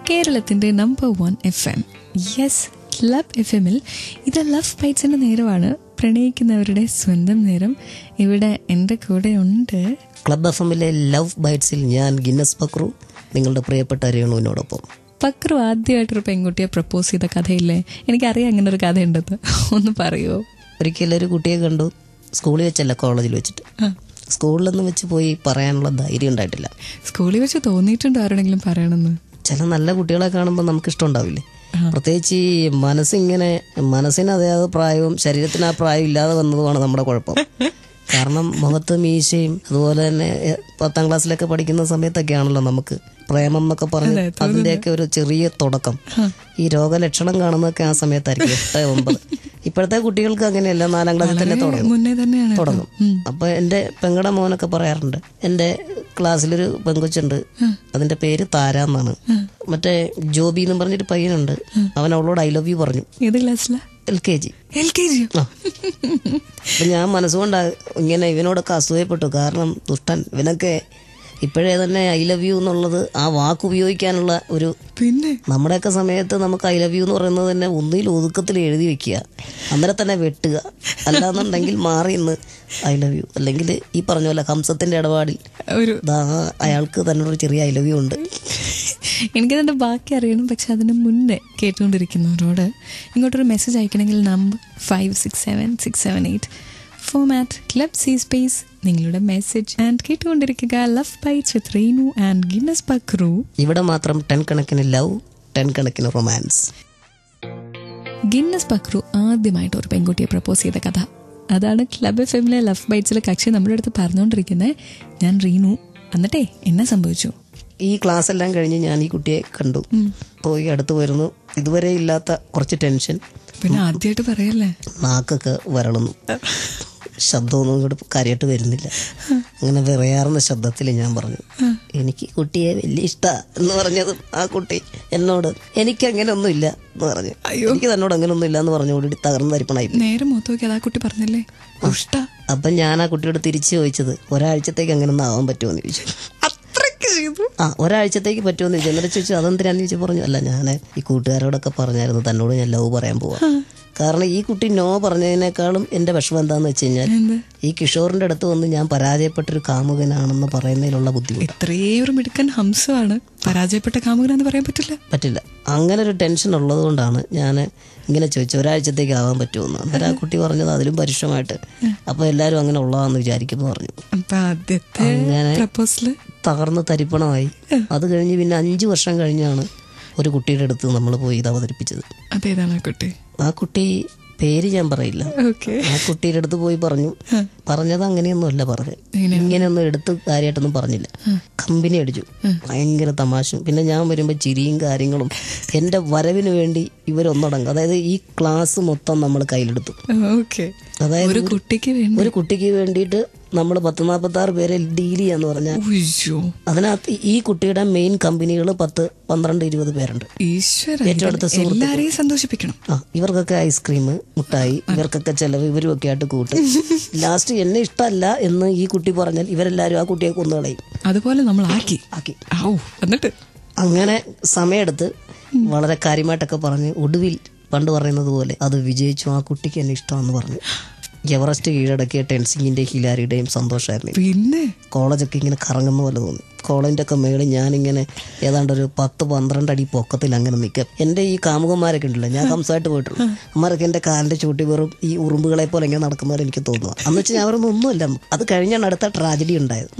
കേരളത്തിന്റെ number 1 FM. Yes, club FM-ൽ ഇത് love ബൈറ്റ്സിന്റെ നേരമാണ്. പ്രണയിക്കുന്നവരുടെ സ്വന്തം നേരം. ഇവിടെ എൻ്റെ കൂടെ ഉണ്ട് ക്ലബ് FM-ലെ ലവ് ബൈറ്റ്സിൽ ഞാൻ ഗിന്നസ് പക്രു, നിങ്ങളുടെ പ്രിയപ്പെട്ട രേണുവിനോടൊപ്പം. പക്രു ആദ്യമായിട്ടൊരു പെൺകുട്ടിയെ പ്രപ്പോസ് ചെയ്ത കഥയില്ലേ? എനിക്കറിയാം അങ്ങനെ ഒരു കഥ ഉണ്ടെന്ന്, ഒന്ന് പറയുമോ? ഒരിക്കലൊരു കുട്ടിയെ കണ്ടു, സ്കൂളിൽ വെച്ചല്ല, കോളേജിൽ വെച്ചിട്ട്. സ്കൂളിലൊന്നും വെച്ച് പോയി പറയാനുള്ള ധൈര്യം ഉണ്ടായിട്ടില്ല. സ്കൂളിൽ വെച്ച് തോന്നിയിട്ടുണ്ടോ ആരോടെങ്കിലും പറയണമെന്ന്? ചില നല്ല കുട്ടികളെ കാണുമ്പോൾ നമുക്ക് ഇഷ്ടം ഉണ്ടാവില്ലേ? പ്രത്യേകിച്ച് ഈ മനസ്സിന് അതേ പ്രായവും ശരീരത്തിന് ആ പ്രായം ഇല്ലാതെ വന്നതുമാണ് നമ്മുടെ കുഴപ്പം. കാരണം മുഖത്ത് മീശയും അതുപോലെ തന്നെ 10ാം ക്ലാസ്സിലൊക്കെ പഠിക്കുന്ന സമയത്തൊക്കെയാണല്ലോ നമുക്ക് പ്രേമം എന്നൊക്കെ പറഞ്ഞ് അതിന്റെയൊക്കെ ഒരു ചെറിയ തുടക്കം. ഈ രോഗലക്ഷണം കാണുന്നതൊക്കെ ആ സമയത്തായിരിക്കും, 8, 9. ഇപ്പോഴത്തെ കുട്ടികൾക്ക് അങ്ങനെയല്ല, 4ാം ക്ലാസ്സിൽ തന്നെ തുടങ്ങും. അപ്പൊ എന്റെ പെങ്ങടെ മോനൊക്കെ പറയാറുണ്ട്, എന്റെ ക്ലാസ്സിലൊരു പെങ്കൊച്ചുണ്ട്, അതിന്റെ പേര് താര എന്നാണ്. മറ്റേ ജോബി എന്ന് പറഞ്ഞൊരു പയ്യനുണ്ട്, അവൻ അവളോട് ഐ ലവ് യു പറഞ്ഞു. ഏത് ക്ലാസ്സിലാ? LKG. അപ്പൊ ഞാൻ മനസ്സുകൊണ്ട് ഇങ്ങനെ ഇവനോടൊക്കെ അസൂയപ്പെട്ടു. കാരണം ദുഷ്ടൻ ഇവനൊക്കെ ഇപ്പോഴേ തന്നെ ഐ ലവ് യു എന്നുള്ളത് ആ വാക്ക് ഉപയോഗിക്കാനുള്ള ഒരു, പിന്നെ നമ്മുടെയൊക്കെ സമയത്ത് നമുക്ക് ഐ ലവ് യു എന്ന് പറയുന്നത് തന്നെ ഒന്നിൽ ഒതുക്കത്തിൽ എഴുതി വെക്കുക, അന്നേരം തന്നെ വെട്ടുക, അല്ലാന്നുണ്ടെങ്കിൽ മാറി ഇന്ന് ഐ ലവ് യു. അല്ലെങ്കിൽ ഈ പറഞ്ഞ പോലെ ഹംസത്തിന്റെ ഇടപാടിൽ അയാൾക്ക് തന്നെ ഒരു ചെറിയ ഐ ലവ് യു ഉണ്ട്. എനിക്കതിൻ്റെ ബാക്കി അറിയണം. പക്ഷെ അതിന് മുന്നേ കേട്ടുകൊണ്ടിരിക്കുന്നവരോട് ഇങ്ങോട്ടൊരു മെസ്സേജ് അയക്കണമെങ്കിൽ number 567678 format club C space നിങ്ങളുടെ മെസ്സേജ് ആൻഡ് കേട്ടുകൊണ്ടിരിക്കുക love bites with Reenu and Guinness Pakru. ഇവിടെ മാത്രം 10 കണക്കിന് ലവ്, 10 കണക്കിന് റൊമാൻസ്. ഗിന്നസ് പക്രു ആദ്യമായിട്ട് ഒരു പെൺകുട്ടിയെ പ്രപ്പോസ് ചെയ്ത കഥ, അതാണ് ക്ലബ് FM-ലെ ലവ് ബൈറ്റ്സിലെ കക്ഷി നമ്മുടെ അടുത്ത് പറഞ്ഞുകൊണ്ടിരിക്കുന്നത്. ഞാൻ റീനു. എന്നിട്ടേ എന്നാ സംഭവിച്ചു? ഈ ക്ലാസ് എല്ലാം കഴിഞ്ഞ് ഞാൻ ഈ കുട്ടിയെ കണ്ടു, പോയി അടുത്ത് വരുന്നു. ഇതുവരെ ഇല്ലാത്ത കുറച്ച് ടെൻഷൻ, പിന്നെ ആദ്യമായിട്ട് പറയല്ലേ, നാക്കൊക്കെ വരളുന്നു, ശബ്ദമൊന്നും ഇങ്ങോട്ട് കാര്യമായിട്ട് വരുന്നില്ല. അങ്ങനെ വിറയാറുന്ന ശബ്ദത്തിൽ ഞാൻ പറഞ്ഞു, എനിക്ക് കുട്ടിയെ വലിയ ഇഷ്ടാ എന്ന് പറഞ്ഞത് ആ കുട്ടി എന്നോട് എനിക്ക് ഒന്നും ഇല്ല എന്ന് പറഞ്ഞു. എനിക്ക് തന്നോട് അങ്ങനെയൊന്നും ഇല്ല എന്ന് പറഞ്ഞുകൂടി തകർന്ന് തരിപ്പണായി. നേരെ മൊത്തം ആ കുട്ടി പറഞ്ഞല്ലേ അപ്പം ഞാൻ ആ കുട്ടിയോട് തിരിച്ചു ചോദിച്ചത്, ഒരാഴ്ചത്തേക്ക് അങ്ങനെയൊന്നും ആവാൻ പറ്റുമോ എന്ന് ചോദിച്ചു. ഒരാഴ്ചത്തേക്ക് പറ്റുമെന്ന് ചോദിച്ചു. എന്നിട്ട് ചോദിച്ചു അതെന്തിനാന്ന് ചോദിച്ചു. പറഞ്ഞു, അല്ല ഞാൻ ഈ കൂട്ടുകാരോടൊക്കെ പറഞ്ഞായിരുന്നു തന്നോട് ഞാൻ ലവ് പറയാൻ പോവാ. കാരണം ഈ കുട്ടി നോ പറഞ്ഞതിനേക്കാളും എന്റെ വിഷമം എന്താന്ന് വെച്ച് കഴിഞ്ഞാൽ, ഈ കിഷോറിന്റെ അടുത്ത് വന്ന് ഞാൻ പരാജയപ്പെട്ടൊരു കാമുകനാണെന്ന് പറയുന്നതിലുള്ള ബുദ്ധിമുട്ട്. ഇത്രയൊരു മിടുക്കൻ ഹംസമാണ്, പരാജയപ്പെട്ട കാമുകനാന്ന് പറയാൻ പറ്റില്ല. അങ്ങനെ ഒരു ടെൻഷൻ ഉള്ളത് കൊണ്ടാണ് ഞാൻ ഇങ്ങനെ ചോദിച്ചത്, ഒരാഴ്ചത്തേക്ക് ആവാൻ പറ്റുമെന്ന്. അന്നേരം ആ കുട്ടി പറഞ്ഞത് അതിലും പരുഷമായിട്ട്, അപ്പൊ എല്ലാരും അങ്ങനെ ഉള്ളതാന്ന് വിചാരിക്കുന്നു പറഞ്ഞു. അങ്ങനെ തകർന്ന് തരിപ്പണമായി. അത് കഴിഞ്ഞ് പിന്നെ 5 വർഷം കഴിഞ്ഞാണ് ഒരു കുട്ടിയുടെ അടുത്ത് നമ്മൾ പോയി ഇത് അവതരിപ്പിച്ചത്. ആ കുട്ടി പേര് ഞാൻ പറയില്ല. ആ കുട്ടിയുടെ അടുത്ത് പോയി പറഞ്ഞത് അങ്ങനെയൊന്നുമല്ല പറഞ്ഞത്, ഇങ്ങനെയൊന്നും എടുത്ത് കാര്യമായിട്ടൊന്നും പറഞ്ഞില്ല. കമ്പനി അടിച്ചു, ഭയങ്കര തമാശയും. പിന്നെ ഞാൻ വരുമ്പോൾ ചിരിയും കാര്യങ്ങളും. എന്റെ വരവിന് വേണ്ടി ഇവരൊന്നടങ്കം, അതായത് ഈ ക്ലാസ് മൊത്തം നമ്മൾ കയ്യിലെടുത്തു. അതായത് ഒരു കുട്ടിക്ക് വേണ്ടിയിട്ട് നമ്മൾ 10-46 പേരെ ഡീൽ ചെയ്യാന്ന് പറഞ്ഞാൽ, അതിനകത്ത് ഈ കുട്ടിയുടെ മെയിൻ കമ്പനികൾ 10-12-20 പേരുണ്ട്. ഏറ്റവും അടുത്ത സന്തോഷിപ്പിക്കണം. ഇവർക്കൊക്കെ ഐസ്ക്രീം, മുട്ടായി, ഇവർക്കൊക്കെ ചെലവ്, ഇവരും ഒക്കെ ആയിട്ട് കൂട്ട്. ലാസ്റ്റ് എന്നെ ഇഷ്ടമല്ല എന്ന് ഈ കുട്ടി പറഞ്ഞാൽ ഇവരെല്ലാരും ആ കുട്ടിയെ കൊന്നുകളയും. അതുപോലെ നമ്മൾ ആക്കി. എന്നിട്ട് അങ്ങനെ സമയമെടുത്ത് വളരെ കാര്യമായിട്ടൊക്കെ പറഞ്ഞ് ഒടുവിൽ പണ്ട് പറയുന്നത് പോലെ അത് വിജയിച്ചു. ആ കുട്ടിക്ക് എന്നെ ഇഷ്ടമാണെന്ന് പറഞ്ഞു. എവറസ്റ്റ് കീഴടക്കിയ ടെൻസിങ്ങിന്റെ ഹിലാരിയുടെയും സന്തോഷമായിരുന്നു. പിന്നെ കോളേജൊക്കെ ഇങ്ങനെ കറങ്ങുന്ന പോലെ തോന്നി. കോളേജിന്റെ ഒക്കെ മേളിൽ ഞാനിങ്ങനെ ഏതാണ്ട് ഒരു 10-12 അടി പൊക്കത്തിൽ അങ്ങനെ നിൽക്കാം. എന്റെ ഈ കാമുകന്മാരൊക്കെ ഉണ്ടല്ലോ, ഞാൻ കംസമായിട്ട് പോയിട്ടുള്ളൂ, അമ്മമാരൊക്കെ എന്റെ കാലിന്റെ ചൂട്ടി വെറും ഈ ഉറുമ്പുകളെ പോലെ ഇങ്ങനെ നടക്കുന്നവരെ എനിക്ക് തോന്നുക. അന്ന് വെച്ചാൽ അവരൊന്നും ഒന്നുമില്ല. അത് കഴിഞ്ഞാണ് അടുത്ത ട്രാജഡി ഉണ്ടായത്.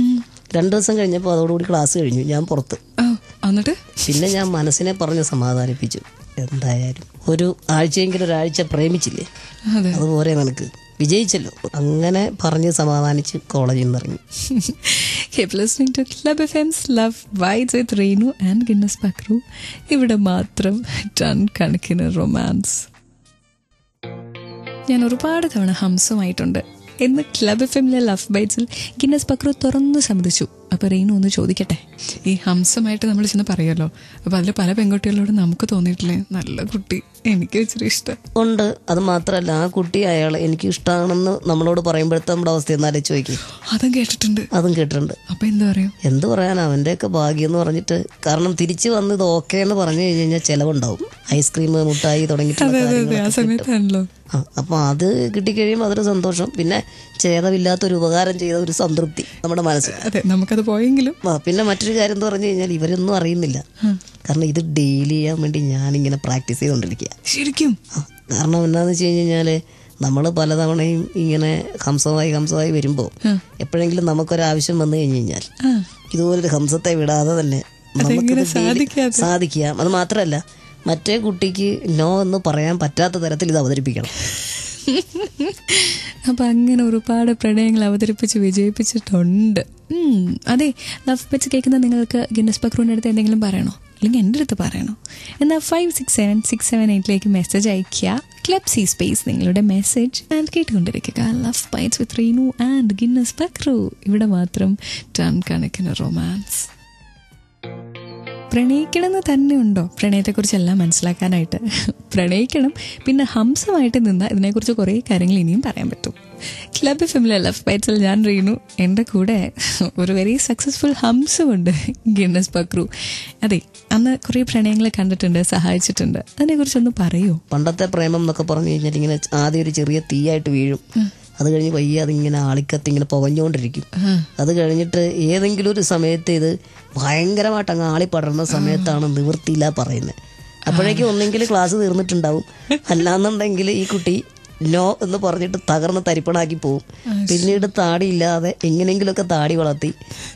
2 ദിവസം കഴിഞ്ഞപ്പോൾ അതോടുകൂടി ക്ലാസ് കഴിഞ്ഞു, ഞാൻ പുറത്ത്. പിന്നെ ഞാൻ മനസ്സിനെ പറഞ്ഞ് സമാധാനിപ്പിച്ചു, എന്തായാലും ഒരു ആഴ്ചയെങ്കിലും ഒരാഴ്ച പ്രേമിച്ചില്ലേ, അതുപോലെ നിനക്ക് വിജയിച്ചല്ലോ. അങ്ങനെ പറഞ്ഞ് സമാധാനിച്ച് കോളേജിൽ നിന്ന് ഇറങ്ങി. Club FM's Love Bites with Reenu and Guinness Pakru. ഇവിടെ മാത്രം 10 കണക്കിന് റൊമാൻസ്. ഞാൻ ഒരുപാട് തവണ ഹംസമായിട്ടുണ്ട് എന്ന് ക്ലബ് FM-ലെ ലവ് ബൈറ്റ്സിൽ ഗിന്നസ് പക്രു തുറന്നു സമ്മതിച്ചു. അപ്പോൾ റീനു ഒന്ന് ചോദിക്കട്ടെ, ഈ ഹംസമായിട്ട് നമ്മൾ ചെന്ന് പറയുമല്ലോ, അപ്പോൾ അതിൽ പല പെൺകുട്ടികളോട് നമുക്ക് തോന്നിയിട്ടില്ലേ നല്ല കുട്ടി, എനിക്ക് ഇച്ചിരി ഇഷ്ടം ഉണ്ട്. അത് മാത്രമല്ല, ആ കുട്ടി അയാൾ എനിക്ക് ഇഷ്ടമാണെന്ന് നമ്മളോട് പറയുമ്പോഴത്തെ നമ്മുടെ അവസ്ഥ എന്നാലേ ചോദിക്കും. അതും കേട്ടിട്ടുണ്ട്. അപ്പൊ എന്താ പറയും? എന്ത് പറയാൻ, അവൻ്റെയൊക്കെ ഭാഗ്യം എന്ന് പറഞ്ഞിട്ട്. കാരണം തിരിച്ചു വന്ന് ഇത് ഓക്കെ എന്ന് പറഞ്ഞു കഴിഞ്ഞാൽ ചിലവുണ്ടാവും. ഐസ്ക്രീം, മുട്ടായി തുടങ്ങിയിട്ടുള്ള. അപ്പൊ അത് കിട്ടിക്കഴിയുമ്പോൾ അതൊരു സന്തോഷം, പിന്നെ ഛേദമില്ലാത്തൊരു ഉപകാരം ചെയ്ത ഒരു സംതൃപ്തി നമ്മുടെ മനസ്സിൽ. നമുക്കത് പോയെങ്കിലും. പിന്നെ മറ്റൊരു കാര്യം എന്ന് പറഞ്ഞു കഴിഞ്ഞാൽ ഇവരൊന്നും അറിയുന്നില്ല. കാരണം ഇത് ഡെയിലി ചെയ്യാൻ വേണ്ടി ഞാനിങ്ങനെ പ്രാക്ടീസ് ചെയ്തുകൊണ്ടിരിക്കുക. ശരിക്കും? കാരണം എന്താണെന്ന് വെച്ച് കഴിഞ്ഞാൽ നമ്മൾ പലതവണയും ഇങ്ങനെ ഹംസമായി വരുമ്പോൾ എപ്പോഴെങ്കിലും നമുക്കൊരാവശ്യം വന്നു കഴിഞ്ഞ് കഴിഞ്ഞാൽ ഇതുപോലൊരു ഹംസത്തെ വിടാതെ തന്നെ നമുക്ക് സാധിക്കാം. അത് മാത്രമല്ല, മറ്റേ കുട്ടിക്ക് നോ എന്ന് പറയാൻ പറ്റാത്ത തരത്തിൽ ഇത് അവതരിപ്പിക്കണം. അപ്പം അങ്ങനെ ഒരുപാട് പ്രണയങ്ങൾ അവതരിപ്പിച്ച് വിജയിപ്പിച്ചിട്ടുണ്ട്. അതെ, ലവ് ബൈറ്റ്സ് കേൾക്കുന്ന നിങ്ങൾക്ക് ഗിന്നസ് ബുക്കിന്റെ അടുത്ത് എന്തെങ്കിലും പറയണോ, അല്ലെങ്കിൽ എൻ്റെ അടുത്ത് പറയണോ? എന്നാൽ 567-678 മെസ്സേജ് അയയ്ക്കുക. ക്ലബ് സി സ്പേസ് നിങ്ങളുടെ മെസ്സേജ് ആൻഡ് കേട്ടുകൊണ്ടിരിക്കുക. Love bites with Reenu and Guinness Pakru. ഇവിടെ മാത്രം ടൺ കണക്കിന് റൊമാൻസ്. പ്രണയിക്കണമെന്ന് തന്നെ ഉണ്ടോ പ്രണയത്തെക്കുറിച്ചെല്ലാം മനസ്സിലാക്കാനായിട്ട്? പ്രണയിക്കണം, പിന്നെ ഹംസമായിട്ട് നിന്നാൽ ഇതിനെക്കുറിച്ച് കുറേ കാര്യങ്ങൾ ഇനിയും പറയാൻ പറ്റും. ക്ലബ് എഫ്എമ്മിലെ ലവ് ബൈറ്റ്സിൽ ഞാൻ റീനു, എൻ്റെ കൂടെ ഒരു വെരി സക്സസ്ഫുൾ ഹംസമുണ്ട്, ഗിന്നസ് ബക്രു. അതെ, അന്ന് കുറേ പ്രണയങ്ങൾ കണ്ടിട്ടുണ്ട്, സഹായിച്ചിട്ടുണ്ട്. അതിനെക്കുറിച്ചൊന്ന് പറയൂ. പണ്ടത്തെ പ്രേമം എന്നൊക്കെ പറഞ്ഞു കഴിഞ്ഞാൽ ഇങ്ങനെ ആദ്യം ഒരു ചെറിയ തീയായിട്ട് വീഴും, അത് കഴിഞ്ഞ് പയ്യെ അതിങ്ങനെ ആളിക്കത്തി ഇങ്ങനെ പുകഞ്ഞുകൊണ്ടിരിക്കും. അത് കഴിഞ്ഞിട്ട് ഏതെങ്കിലും ഒരു സമയത്ത് ഇത് ഭയങ്കരമായിട്ട് അങ്ങ് ആളി പടർന്ന സമയത്താണ് നിവൃത്തിയില്ല പറയുന്നത്. അപ്പോഴേക്കും ഒന്നെങ്കിൽ ക്ലാസ് തീർന്നിട്ടുണ്ടാവും, അല്ലാന്നുണ്ടെങ്കിൽ ഈ കുട്ടി നോ എന്ന് പറഞ്ഞിട്ട് തകർന്ന് തരിപ്പണാക്കി പോവും. പിന്നീട് താടിയില്ലാതെ എങ്ങനെയെങ്കിലുമൊക്കെ താടി വളർത്തി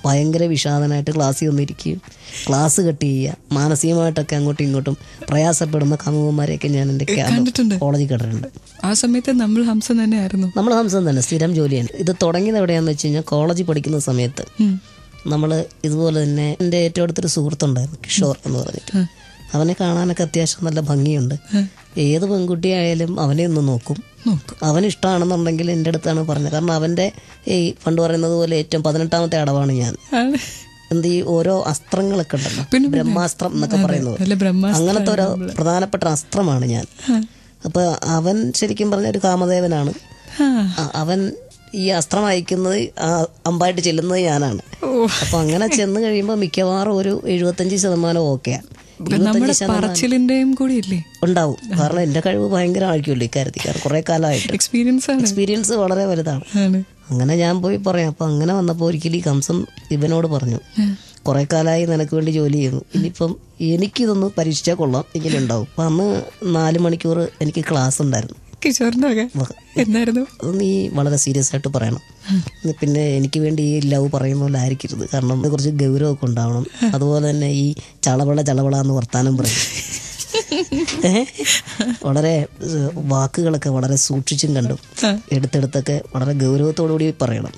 ഭയങ്കര വിഷാദനായിട്ട് ക്ലാസ്സിൽ വന്നിരിക്കുകയും ക്ലാസ് കട്ട് ചെയ്യുക, മാനസികമായിട്ടൊക്കെ അങ്ങോട്ടും ഇങ്ങോട്ടും പ്രയാസപ്പെടുന്ന കാമുകന്മാരെയൊക്കെ ഞാൻ എൻ്റെ കോളേജിൽ കണ്ടിട്ടുണ്ട്. ആ സമയത്ത് നമ്മൾ ഹംസം തന്നെ, സ്ഥിരം ജോലിയാണ്. ഇത് തുടങ്ങിയത് എവിടെയാണെന്ന് വെച്ച് കഴിഞ്ഞാൽ കോളേജിൽ പഠിക്കുന്ന സമയത്ത് നമ്മൾ ഇതുപോലെ തന്നെ എൻ്റെ ഏറ്റവും അടുത്തൊരു സുഹൃത്തുണ്ടായിരുന്നു, കിഷോർ എന്ന് പറഞ്ഞിട്ട്. അവനെ കാണാനൊക്കെ അത്യാവശ്യം നല്ല ഭംഗിയുണ്ട്. ഏത് പെൺകുട്ടിയായാലും അവനെ ഒന്ന് നോക്കും. അവനിഷ്ടമാണെന്നുണ്ടെങ്കിൽ എൻ്റെ അടുത്താണ് പറഞ്ഞത്. കാരണം അവൻ്റെ ഈ പണ്ട് പറയുന്നത് പോലെ ഏറ്റവും 18ാമത്തെ അടവാണ് ഞാൻ. എന്ത് ഈ ഓരോ അസ്ത്രങ്ങളൊക്കെ ഉണ്ടല്ലോ, ബ്രഹ്മാസ്ത്രം എന്നൊക്കെ പറയുന്നത്, അങ്ങനത്തെ ഒരു പ്രധാനപ്പെട്ട അസ്ത്രമാണ് ഞാൻ. അപ്പൊ അവൻ ശരിക്കും പറഞ്ഞ ഒരു കാമദേവനാണ്. അവൻ ഈ അസ്ത്രം അയക്കുന്നത് അമ്പായിട്ട് ചെല്ലുന്നത് ഞാനാണ്. അപ്പൊ അങ്ങനെ ചെന്ന് കഴിയുമ്പോൾ മിക്കവാറും ഒരു 75% ഓക്കെയാണ്. ഉണ്ടാവും. കാരണം എന്റെ കഴിവ് ഭയങ്കര ആയിരിക്കുമല്ലോ ഇക്കാര്യത്തിൽ. കാരണം കുറെ കാലമായിട്ട് എക്സ്പീരിയൻസ് വളരെ വലുതാണ്. അങ്ങനെ ഞാൻ പോയി പറയാം. അപ്പൊ അങ്ങനെ വന്നപ്പോൾ ഒരിക്കലും ഈ ഹംസം ഇവനോട് പറഞ്ഞു, കുറെ കാലമായി നിനക്ക് വേണ്ടി ജോലി ചെയ്യുന്നു, ഇനിയിപ്പം എനിക്കിതൊന്ന് പരീക്ഷിച്ചാൽ കൊള്ളാം, ഇങ്ങനെ ഉണ്ടാവും. അപ്പൊ അന്ന് 4 മണിക്കൂർ എനിക്ക് ക്ലാസ് ഉണ്ടായിരുന്നു. അത് നീ വളരെ സീരിയസ് ആയിട്ട് പറയണം. പിന്നെ എനിക്ക് വേണ്ടി ഈ ലവ് പറയുന്ന പോലെ ആയിരിക്കരുത്. കാരണം കുറച്ച് ഗൗരവമൊക്കെ ഉണ്ടാവണം. അതുപോലെ തന്നെ ഈ ചളവള എന്ന് വർത്താനം പറയും. വളരെ വാക്കുകളൊക്കെ വളരെ സൂക്ഷിച്ചും കണ്ടും എടുത്തെടുത്തൊക്കെ വളരെ ഗൗരവത്തോടുകൂടി പറയണം.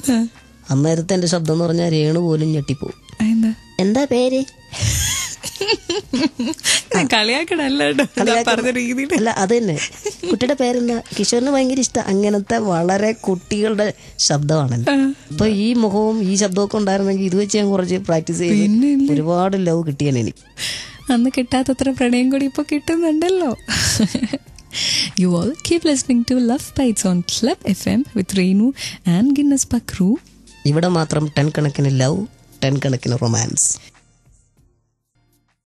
അന്നേരത്തെ എന്റെ ശബ്ദം എന്ന് പറഞ്ഞാൽ രേണു പോലും ഞെട്ടിപ്പോവും. എന്താ പേര്? അല്ല, അത് തന്നെ. കുട്ടിയുടെ പേരെന്താ? കിഷോറിന് ഭയങ്കര ഇഷ്ടം. അങ്ങനത്തെ വളരെ കുട്ടികളുടെ ശബ്ദമാണല്ലോ. അപ്പൊ ഈ മുഖവും ഈ ശബ്ദമൊക്കെ ഉണ്ടായിരുന്നെങ്കിൽ ഇത് വെച്ച് ഞാൻ കുറച്ച് പ്രാക്ടീസ് ചെയ്ത് ഒരുപാട് ലവ് കിട്ടിയാണ് എനിക്ക്. അന്ന് കിട്ടാത്തത്ര പ്രണയം കൂടി ഇപ്പൊ കിട്ടുന്നുണ്ടല്ലോ. You all keep listening to Love Bites on Club FM with Reenu and Guinness Bakru. ഇവിടെ മാത്രം 10 കണക്കിന് ലവ്, 10 കണക്കിന് റൊമാൻസ്.